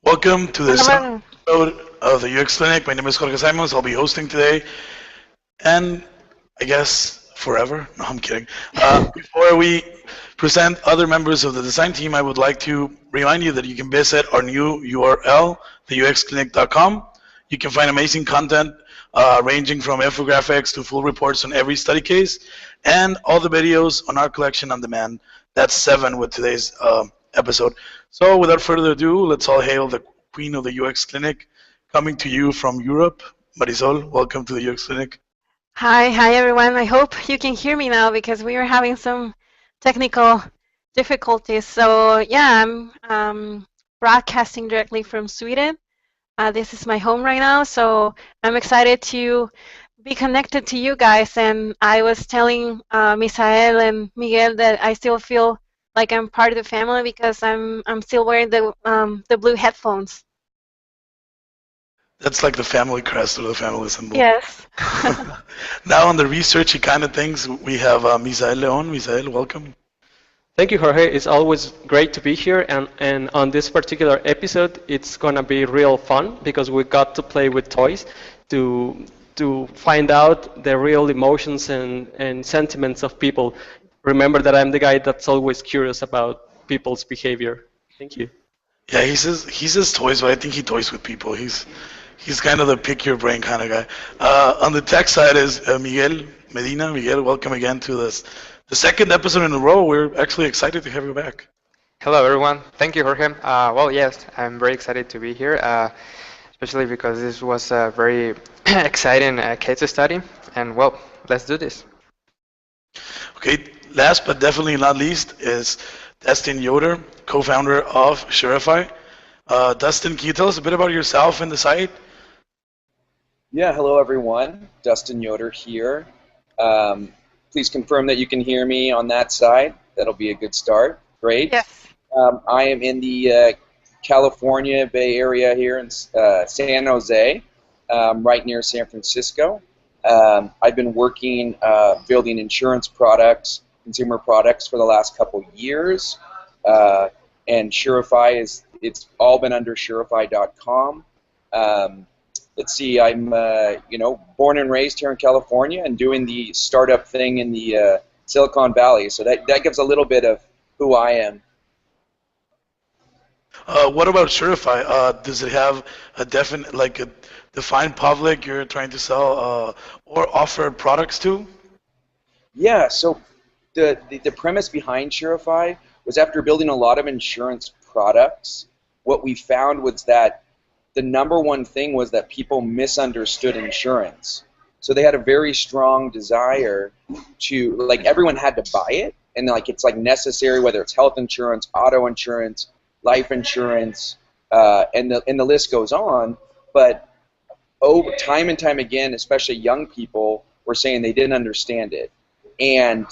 Welcome to the second Hello. episode of the UX Clinic. My name is Jorge Simons. I'll be hosting today, and I guess forever. No, I'm kidding. Before we present other members of the design team, I would like to remind you that you can visit our new URL, the UXClinic.com. You can find amazing content ranging from infographics to full reports on every study case, and all the videos on our collection on demand. That's 7 with today's episode. So without further ado, let's all hail the queen of the UX Clinic, coming to you from Europe. Marisol, welcome to the UX Clinic. Hi everyone. I hope you can hear me now because we are having some technical difficulties. So yeah, I'm broadcasting directly from Sweden. This is my home right now, so I'm excited to be connected to you guys. And I was telling Misael and Miguel that I still feel like I'm part of the family because I'm still wearing the blue headphones. That's like the family crest or the family symbol. Yes. Now on the researchy kind of things, we have Misael Leon. Misael, welcome. Thank you, Jorge. It's always great to be here, and on this particular episode, it's gonna be real fun because we got to play with toys to find out the real emotions and sentiments of people. Remember that I'm the guy that's always curious about people's behavior. Thank you. Yeah, he says toys, but I think he toys with people. He's kind of the pick your brain kind of guy. On the tech side is Miguel Medina. Miguel, welcome again to the second episode in a row. We're actually excited to have you back. Hello, everyone. Thank you, Jorge. Well, yes, I'm very excited to be here, especially because this was a very exciting case study. And well, let's do this. Okay, last but definitely not least is Dustin Yoder, co-founder of Sureify. Dustin, can you tell us a bit about yourself and the site? Yeah, hello everyone. Dustin Yoder here. Please confirm that you can hear me on that side. That'll be a good start. Great. Yes. I am in the California Bay Area here in San Jose, right near San Francisco. I've been working building insurance products, consumer products for the last couple years. And Sureify it's all been under Sureify.com. Let's see, I'm born and raised here in California and doing the startup thing in the Silicon Valley. So that gives a little bit of who I am. What about Sureify? Does it have a defined public you're trying to sell or offer products to? Yeah, so the premise behind Sureify was after building a lot of insurance products, what we found was that the number one thing was that people misunderstood insurance. So they had a very strong desire to, like, everyone had to buy it, and like it's like necessary, whether it's health insurance, auto insurance, life insurance, and the list goes on. But over time and time again, especially young people were saying they didn't understand it, and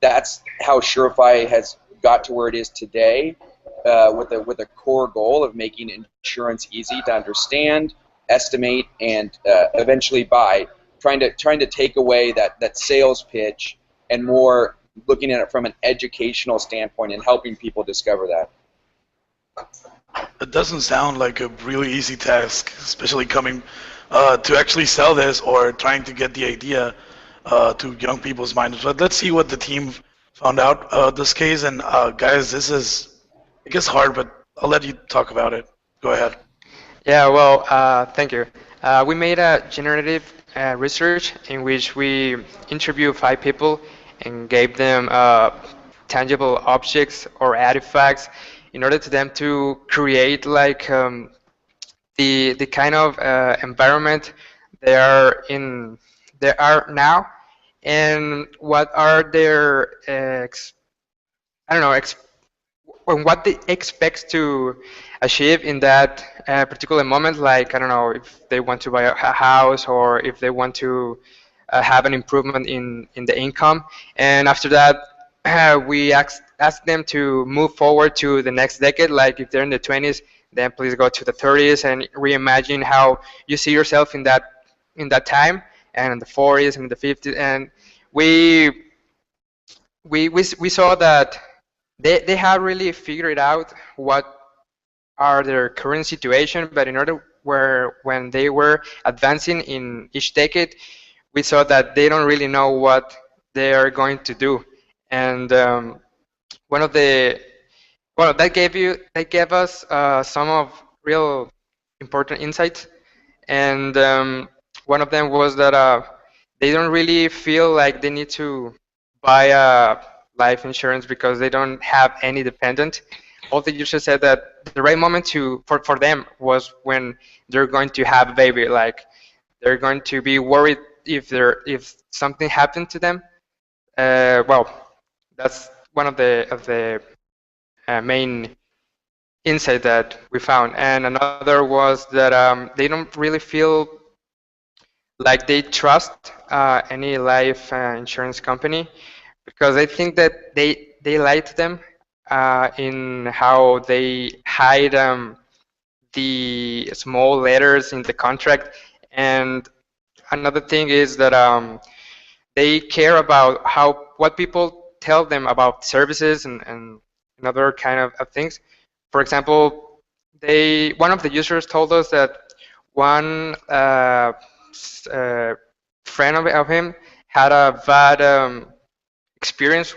that's how Sureify has got to where it is today. With a core goal of making insurance easy to understand, estimate, and eventually buy. Trying to take away that sales pitch and more looking at it from an educational standpoint and helping people discover that. It doesn't sound like a really easy task, especially coming to actually sell this or trying to get the idea to young people's minds. But let's see what the team found out this case. And guys, this is, I guess, hard, but I'll let you talk about it. Go ahead. Yeah, well, thank you. We made a generative research in which we interviewed 5 people and gave them tangible objects or artifacts in order to them to create like the kind of environment they are in. They are now, and what are their I don't know on what they expect to achieve in that particular moment. Like, I don't know, if they want to buy a house or if they want to have an improvement in the income. And after that, we ask them to move forward to the next decade. Like, if they're in the 20s, then please go to the 30s and reimagine how you see yourself in that time, and in the 40s and the 50s. And we saw that they have really figured out what are their current situation, but in order where when they were advancing in each decade, we saw that they don't really know what they are going to do. And one of the well, that gave us some of real important insights, and one of them was that they don't really feel like they need to buy a life insurance because they don't have any dependent. All the users said that the right moment for them was when they're going to have a baby, like they're going to be worried if something happened to them. Well, that's one of the main insight that we found. And another was that they don't really feel like they trust any life insurance company because I think that they lie to them in how they hide the small letters in the contract. And another thing is that they care about how what people tell them about services and other kind of things. For example, one of the users told us that one friend of him had a bad experience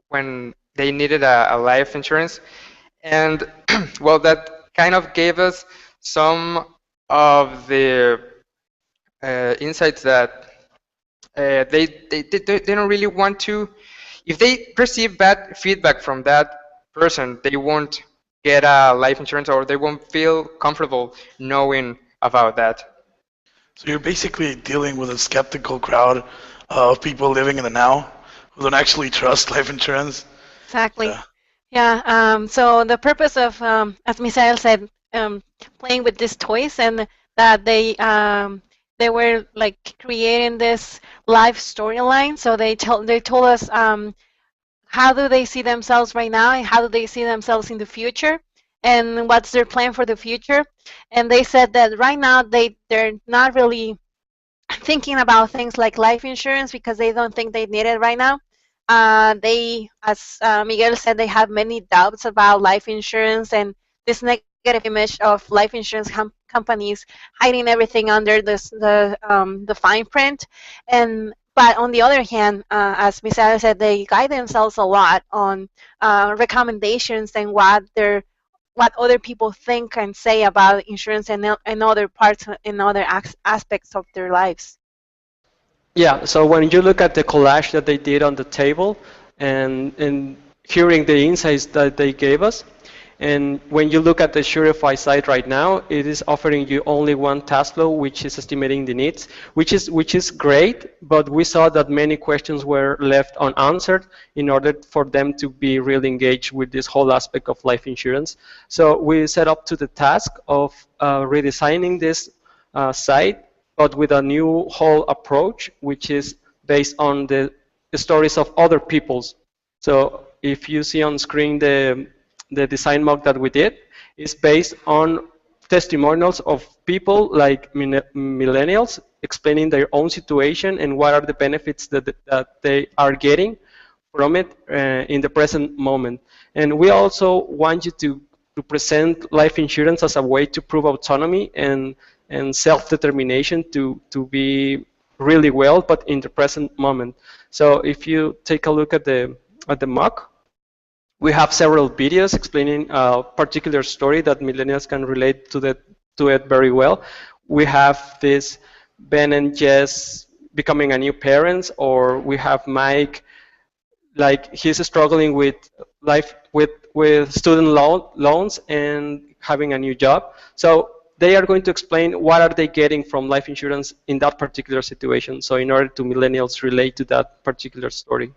when they needed a life insurance, and well, that kind of gave us some of the insights that they don't really want to. If they receive bad feedback from that person, they won't get a life insurance or they won't feel comfortable knowing about that. So you're basically dealing with a skeptical crowd of people living in the now who don't actually trust life insurance. Exactly. Yeah. Yeah. So the purpose of, as Misael said, playing with these toys, and that they were like creating this live storyline. So they told us how do they see themselves right now and how do they see themselves in the future, and what's their plan for the future. And they said that right now they're not really thinking about things like life insurance because they don't think they need it right now. They, as Miguel said, they have many doubts about life insurance and this negative image of life insurance companies hiding everything under the fine print. And but on the other hand, as Misael said, they guide themselves a lot on recommendations and what other people think and say about insurance and other parts and other aspects of their lives. Yeah, so when you look at the collage that they did on the table and hearing the insights that they gave us, and when you look at the Sureify site right now, it is offering you only one task flow, which is estimating the needs, which is great, but we saw that many questions were left unanswered in order for them to be really engaged with this whole aspect of life insurance. So we set up to the task of redesigning this site, but with a new whole approach, which is based on the stories of other people's. So if you see on screen the design mock that we did, is based on testimonials of people like millennials explaining their own situation and what are the benefits that they are getting from it in the present moment. And we also want you to present life insurance as a way to prove autonomy and self-determination to be really well, but in the present moment. So if you take a look at the mock, we have several videos explaining a particular story that millennials can relate to it very well. We have this Ben and Jess becoming a new parents, or we have Mike, like he's struggling with life with student loans and having a new job. So they are going to explain what are they getting from life insurance in that particular situation. So in order to millennials relate to that particular story.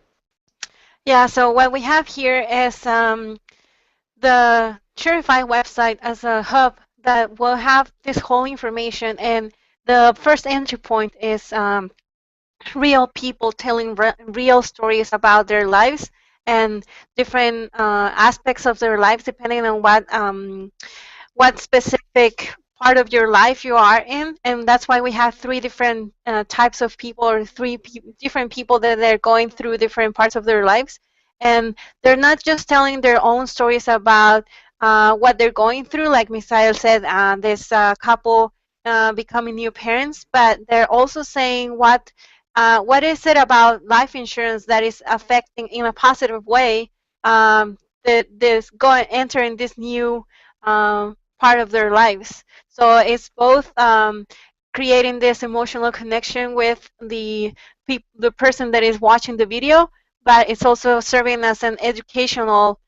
Yeah, so what we have here is the Sureify website as a hub that will have this whole information, and the first entry point is real people telling real stories about their lives and different aspects of their lives depending on what specific part of your life you are in. And that's why we have three different types of people, or different people that they're going through different parts of their lives. And they're not just telling their own stories about what they're going through, like Misael said, this couple becoming new parents, but they're also saying what is it about life insurance that is affecting in a positive way this entering this new part of their lives. So it's both creating this emotional connection with the person that is watching the video, but it's also serving as an educational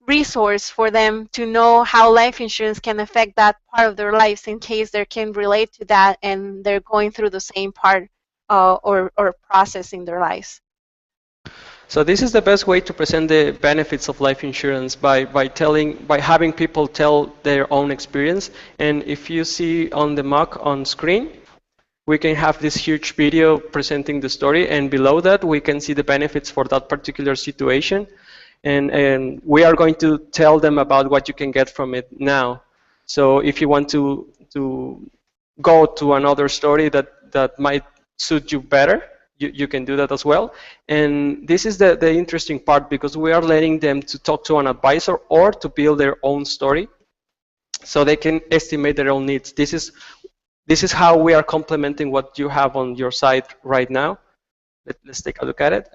resource for them to know how life insurance can affect that part of their lives in case they can relate to that and they're going through the same part or process in their lives. So this is the best way to present the benefits of life insurance by having people tell their own experience. And if you see on the mock on screen, we can have this huge video presenting the story, and below that we can see the benefits for that particular situation. And we are going to tell them about what you can get from it now. So if you want to go to another story that might suit you better, you can do that as well. And this is the interesting part, because we are letting them to talk to an advisor or to build their own story so they can estimate their own needs. This is how we are complementing what you have on your site right now. Let's take a look at it.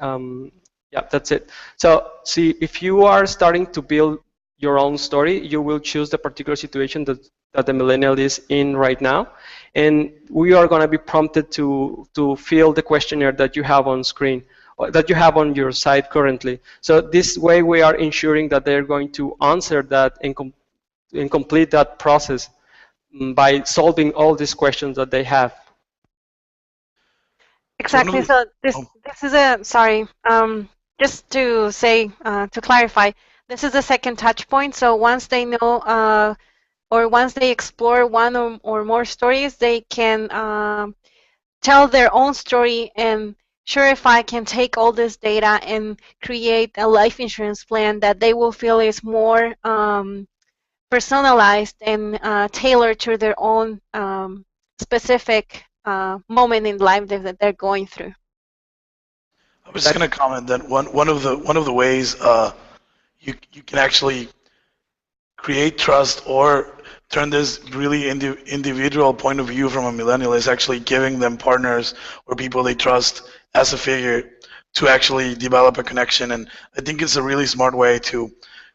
Yeah, that's it. So see, if you are starting to build your own story, you will choose the particular situation that the millennial is in right now. And we are going to be prompted to fill the questionnaire that you have on screen, that you have on your site currently. So this way we are ensuring that they're going to answer that and complete that process by solving all these questions that they have. Exactly. So this is a, sorry, just to say, to clarify, this is the second touch point. So once they know or once they explore one or more stories, they can tell their own story, and Sureify can take all this data and create a life insurance plan that they will feel is more personalized and tailored to their own specific moment in life that they're going through. I was just going to comment that one of the ways you can actually create trust or turn this really individual point of view from a millennial is actually giving them partners or people they trust as a figure to actually develop a connection. And I think it's a really smart way to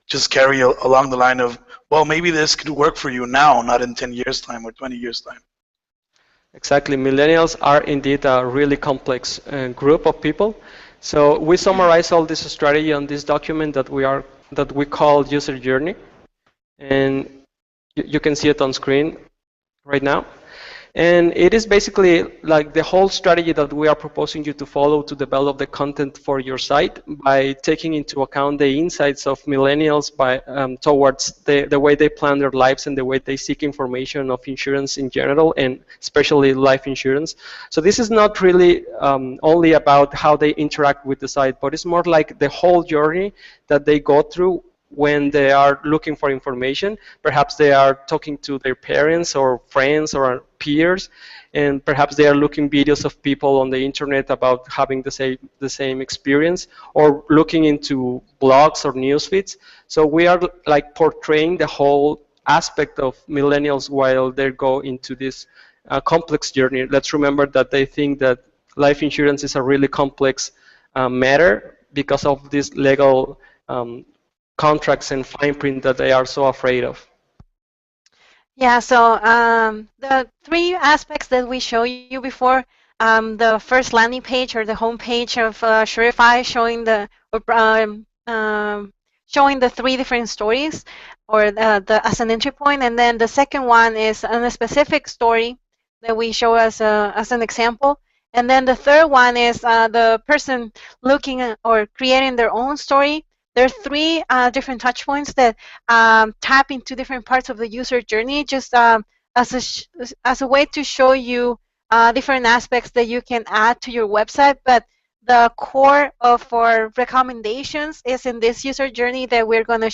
just carry along the line of, well, maybe this could work for you now, not in 10 years' time or 20 years' time. Exactly. Millennials are indeed a really complex group of people. So we summarize all this strategy on this document that we call user journey. And you can see it on screen right now. And it is basically like the whole strategy that we are proposing you to follow to develop the content for your site by taking into account the insights of millennials towards the way they plan their lives and the way they seek information of insurance in general, and especially life insurance. So this is not really only about how they interact with the site, but it's more like the whole journey that they go through when they are looking for information. Perhaps they are talking to their parents or friends or peers, and perhaps they are looking videos of people on the internet about having the same experience, or looking into blogs or news feeds. So we are like portraying the whole aspect of millennials while they go into this complex journey. Let's remember that they think that life insurance is a really complex matter because of this legal contracts and fine print that they are so afraid of. Yeah, so the three aspects that we show you before, the first landing page or the home page of Sureify showing showing the three different stories or as an entry point, and then the second one is on a specific story that we show as an example, and then the third one is the person looking at or creating their own story. There are three different touch points that tap into different parts of the user journey, just as a way to show you different aspects that you can add to your website. But the core of our recommendations is in this user journey that we're going to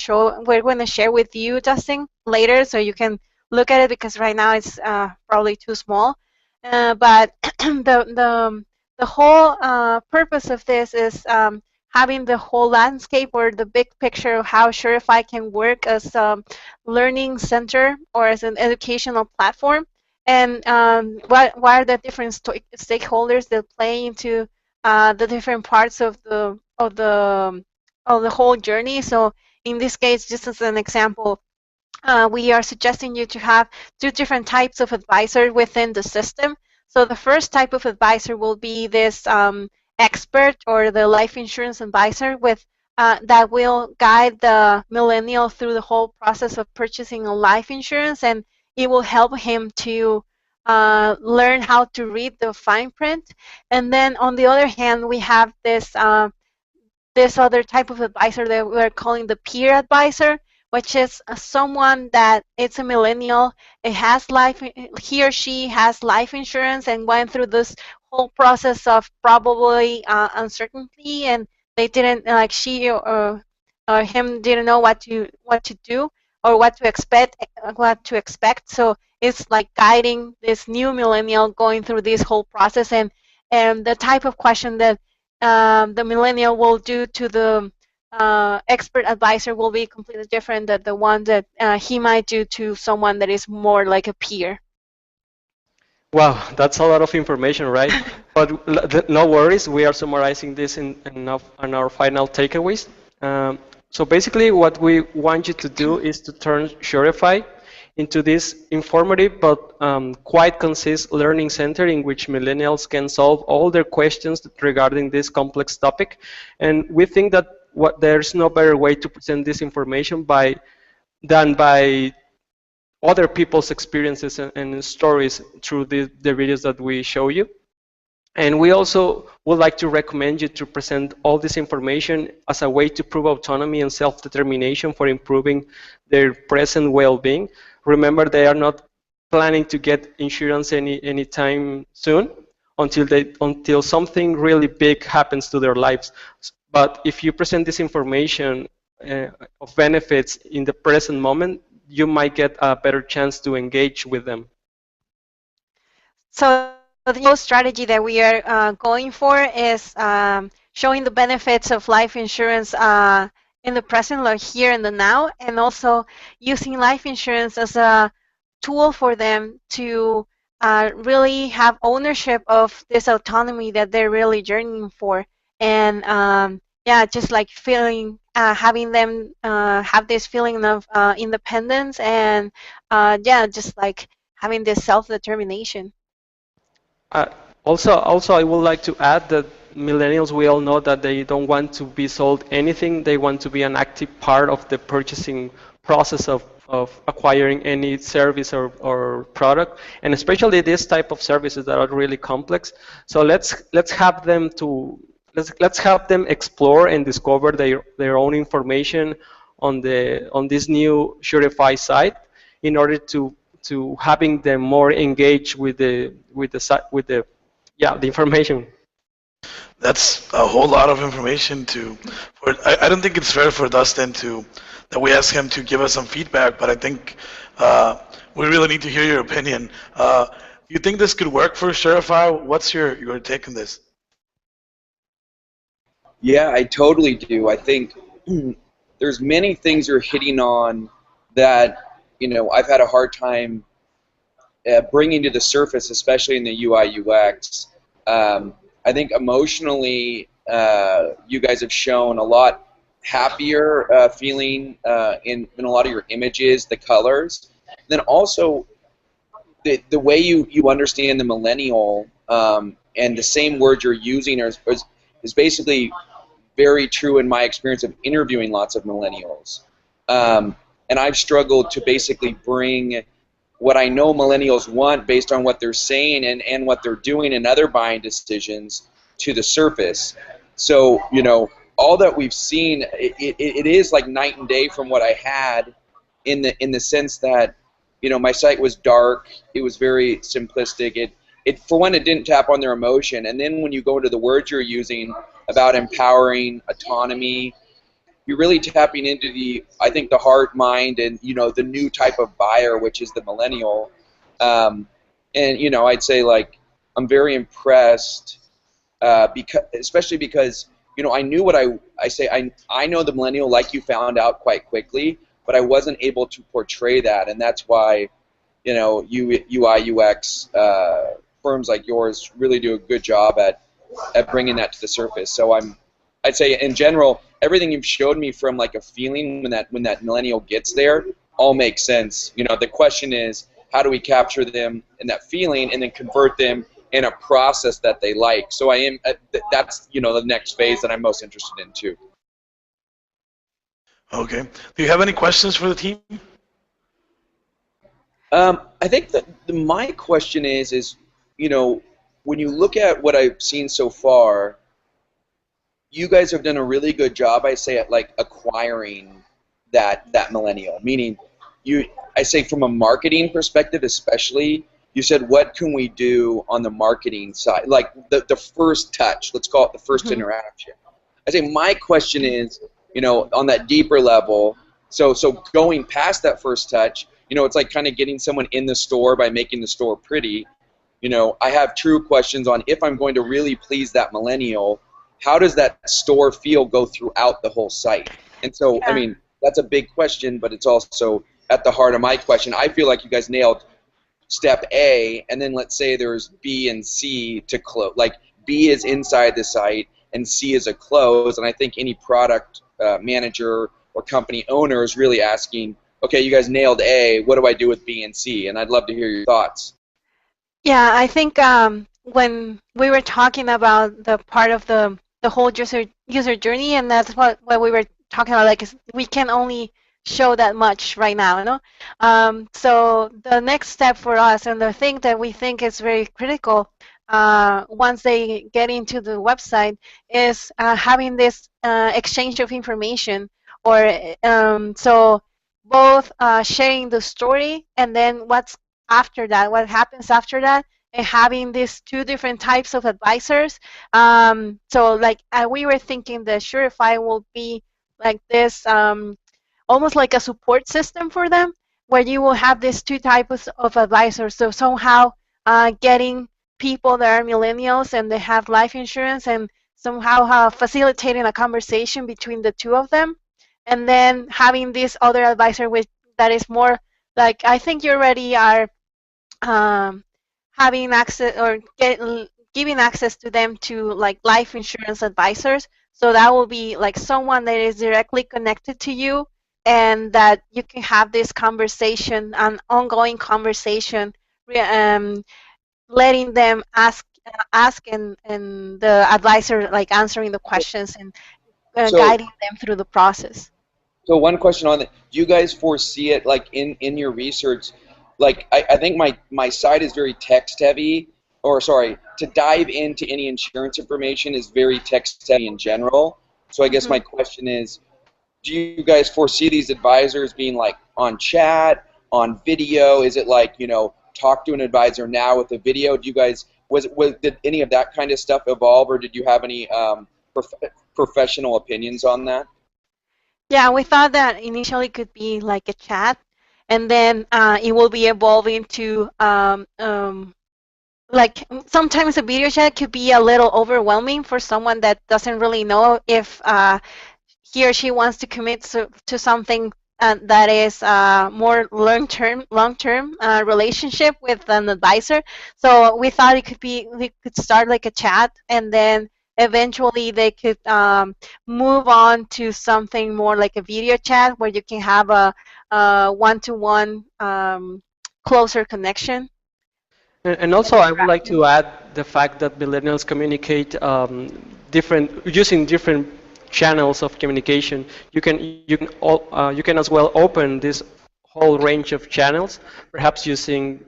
share with you, Dustin, later, so you can look at it, because right now it's probably too small. But the whole purpose of this is having the whole landscape or the big picture of how Sureify can work as a learning center or as an educational platform, and what are the different stakeholders that play into the different parts of the whole journey. So in this case, just as an example, we are suggesting you to have two different types of advisor within the system. So the first type of advisor will be this expert or the life insurance advisor that will guide the millennial through the whole process of purchasing a life insurance, and it will help him to learn how to read the fine print. And then on the other hand, we have this other type of advisor that we're calling the peer advisor, which is someone that it's a millennial. It has he or she has life insurance and went through this whole process of probably uncertainty, and they didn't like she or him didn't know what to do or what to expect. So it's like guiding this new millennial going through this whole process, and the type of question that the millennial will do to the expert advisor will be completely different than the one that he might do to someone that is more like a peer. Wow, that's a lot of information, right? But no worries, we are summarizing this in our final takeaways. So basically, what we want you to do is to turn Sureify into this informative but quite concise learning center in which millennials can solve all their questions regarding this complex topic. And we think that there's no better way to present this information than by other people's experiences and stories through the videos that we show you. And we also would like to recommend you to present all this information as a way to prove autonomy and self-determination for improving their present well-being. Remember, they are not planning to get insurance anytime soon until something really big happens to their lives. But if you present this information of benefits in the present moment, you might get a better chance to engage with them. So the whole strategy that we are going for is showing the benefits of life insurance in the present, like here and the now, and also using life insurance as a tool for them to really have ownership of this autonomy that they're really journeying for. And yeah, just like having them have this feeling of independence and yeah, just like having this self-determination. Also, I would like to add that millennials, we all know that they don't want to be sold anything. They want to be an active part of the purchasing process of acquiring any service or product, and especially this type of services that are really complex. So let's have them explore and discover their own information on this new Sureify site in order to having them more engaged with the information. That's a whole lot of information I don't think it's fair for Dustin that we ask him to give us some feedback, but I think we really need to hear your opinion. You think this could work for Sureify? What's your take on this? Yeah, I totally do. I think there's many things you're hitting on that, I've had a hard time bringing to the surface, especially in the UI UX. I think emotionally, you guys have shown a lot happier feeling in a lot of your images, the colors. And then also, the way you understand the millennial and the same words you're using is basically very true in my experience of interviewing lots of millennials. And I've struggled to basically bring what I know millennials want based on what they're saying and what they're doing and other buying decisions to the surface. So, all that we've seen, it is like night and day from what I had in the sense that, my site was dark, it was very simplistic, for one, it didn't tap on their emotion, and then when you go into the words you're using about empowering, autonomy, you're really tapping into I think the heart, mind, and the new type of buyer, which is the millennial. And I'd say like I'm very impressed, especially because I knew what I say. I know the millennial like you found out quite quickly, but I wasn't able to portray that, and that's why, UI UX firms like yours really do a good job at bringing that to the surface. So I'd say in general, everything you've showed me from like a feeling when that millennial gets there all makes sense. The question is, how do we capture them in that feeling and then convert them in a process that they like? So that's the next phase that I'm most interested in too. Okay. Do you have any questions for the team? I think that my question is, when you look at what I've seen so far, you guys have done a really good job, I say, at like acquiring that millennial. Meaning, I say from a marketing perspective, especially, you said, what can we do on the marketing side, like the first touch? Let's call it the first interaction. I say my question is, on that deeper level. So going past that first touch, it's like kind of getting someone in the store by making the store pretty. I have true questions on if I'm going to really please that millennial, how does that store feel go throughout the whole site? And so, I mean, that's a big question, but it's also at the heart of my question. I feel like you guys nailed step A, and then let's say there's B and C to close. Like B is inside the site, and C is a close. And I think any product manager or company owner is really asking, okay, you guys nailed A, what do I do with B and C? And I'd love to hear your thoughts. Yeah, I think when we were talking about the part of the whole user journey, and that's what we were talking about, like we can only show that much right now, so the next step for us, and the thing that we think is very critical once they get into the website, is having this exchange of information, or so both sharing the story and then what's after that, what happens after that, and having these two different types of advisors. So like we were thinking the Sureify will be like this, almost like a support system for them, where you will have these two types of advisors. So somehow getting people that are millennials and they have life insurance, and somehow facilitating a conversation between the two of them, and then having this other advisor that is more like, I think you already are having access or giving access to them to like life insurance advisors. So that will be like someone that is directly connected to you, and that you can have this conversation, an ongoing conversation, letting them ask and the advisor like answering the questions and guiding them through the process. So one question on that: do you guys foresee it like in your research? Like I think my site is very text heavy, or sorry, to dive into any insurance information is very text heavy in general. So I guess my question is, do you guys foresee these advisors being like on chat, on video? Is it like, talk to an advisor now with a video? Do you guys, did any of that kind of stuff evolve, or did you have any professional opinions on that? Yeah, we thought that initially could be like a chat, and then it will be evolving to like sometimes a video chat could be a little overwhelming for someone that doesn't really know if he or she wants to commit to something that is more long-term relationship with an advisor. So we thought we could start like a chat, and then eventually they could move on to something more like a video chat, where you can have a one-to-one closer connection. And also, I would like to add the fact that millennials communicate using different channels of communication. You can as well open this whole range of channels, perhaps using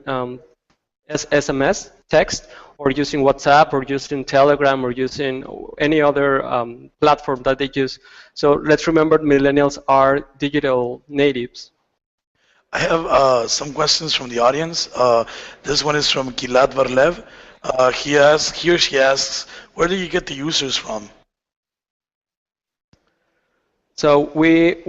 SMS, text, or using WhatsApp, or using Telegram, or using any other platform that they use. So let's remember, millennials are digital natives. I have some questions from the audience. This one is from Gilad Varlev. He or she asks, where do you get the users from? So we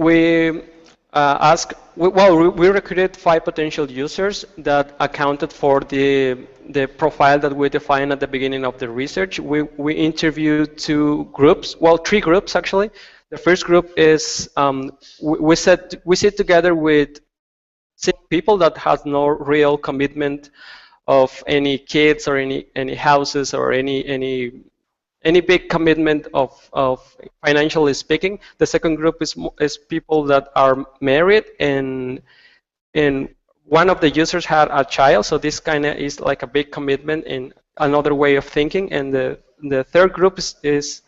recruited 5 potential users that accounted for the the profile that we defined at the beginning of the research. We interviewed two groups, well, three groups actually. The first group is we sit together with people that has no real commitment of any kids or any houses or any big commitment of financially speaking. The second group is people that are married and one of the users had a child, so this kind of is like a big commitment in another way of thinking. And the third group is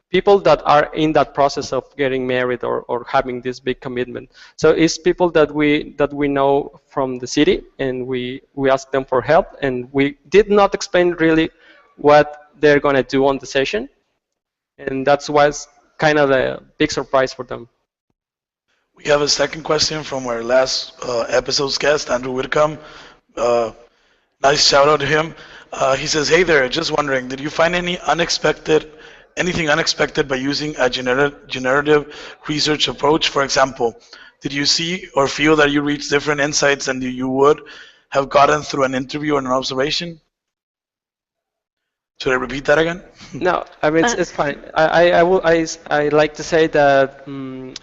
people that are in that process of getting married or having this big commitment. So it's people that we know from the city, and we ask them for help, and we did not explain really what they're going to do on the session, and that was kind of a big surprise for them. We have a second question from our last episode's guest, Andrew Whitcomb. Nice shout out to him. He says, "Hey there, just wondering, did you find anything unexpected by using a generative research approach? For example, did you see or feel that you reached different insights than you would have gotten through an interview or an observation?" Should I repeat that again? No, I mean it's fine. I like to say that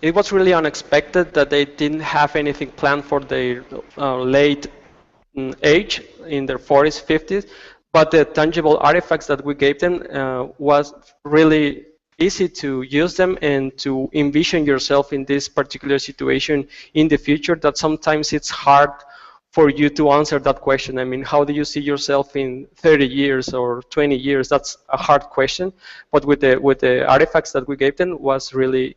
it was really unexpected that they didn't have anything planned for their late age in their 40s, 50s, but the tangible artifacts that we gave them was really easy to use them and to envision yourself in this particular situation in the future. That sometimes it's hard for you to answer that question. I mean, how do you see yourself in 30 years or 20 years? That's a hard question. But with the artifacts that we gave them was really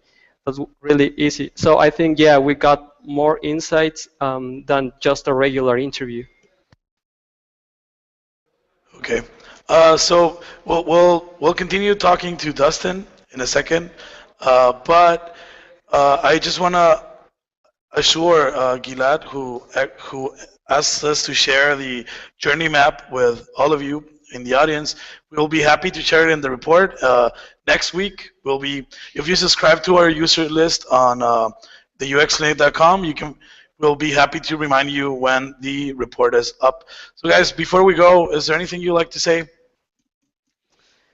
easy. So I think, yeah, we got more insights than just a regular interview. Okay. So we'll continue talking to Dustin in a second, but I just want to assure Gilad, who asked us to share the journey map with all of you in the audience. We'll be happy to share it in the report. Next week, if you subscribe to our user list on the UXClinic.com, we'll be happy to remind you when the report is up. So guys, before we go, is there anything you'd like to say?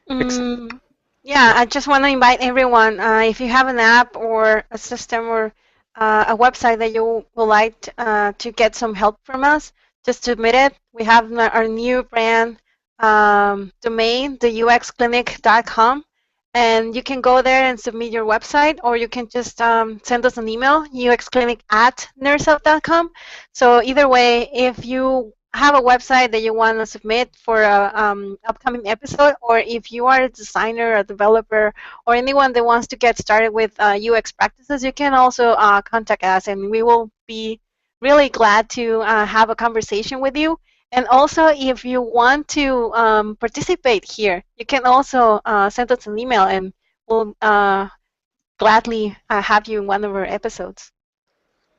Yeah, I just want to invite everyone, if you have an app or a system or a website that you would like to get some help from us, just submit it. We have our new brand domain, the UXClinic.com, and you can go there and submit your website, or you can just send us an email, uxclinic@nursehelp.com. So either way, if you have a website that you want to submit for an upcoming episode, or if you are a designer, a developer, or anyone that wants to get started with UX practices, you can also contact us, and we will be really glad to have a conversation with you. And also, if you want to participate here, you can also send us an email, and we'll gladly have you in one of our episodes.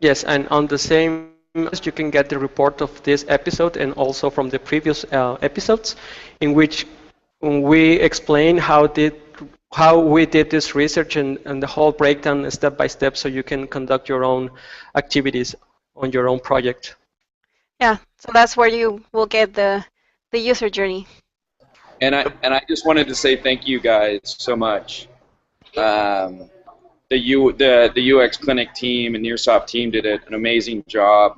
Yes, and on the same, you can get the report of this episode and also from the previous episodes, in which we explain how we did this research and the whole breakdown step by step, so you can conduct your own activities on your own project. Yeah, so that's where you will get the user journey. And I just wanted to say thank you guys so much. The UX Clinic team and Nearsoft team did an amazing job.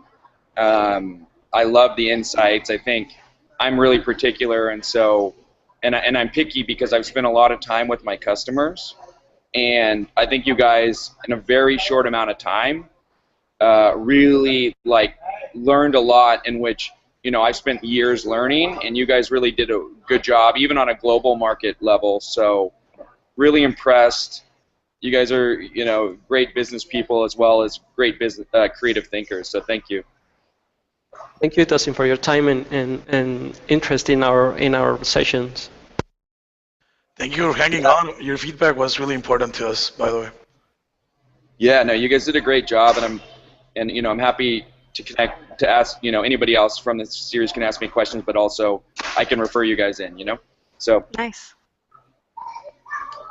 I love the insights. I think I'm really particular, and I'm picky because I've spent a lot of time with my customers, and I think you guys, in a very short amount of time, really learned a lot, in which I spent years learning, and you guys really did a good job, even on a global market level. So really impressed. You guys are great business people as well as great business creative thinkers. So thank you. Thank you, Dustin, for your time and interest in our sessions. Thank you for hanging on. Your feedback was really important to us, by the way. Yeah, no, you guys did a great job, and I'm happy to connect, to ask, anybody else from this series can ask me questions, but also I can refer you guys in, So nice.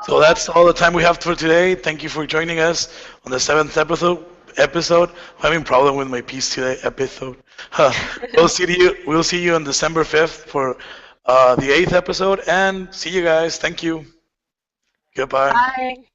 So that's all the time we have for today. Thank you for joining us on the 7th episode. I'm having problem with my piece today. Episode. We'll see you on December 5th for the 8th episode, and see you guys. Thank you. Goodbye. Bye.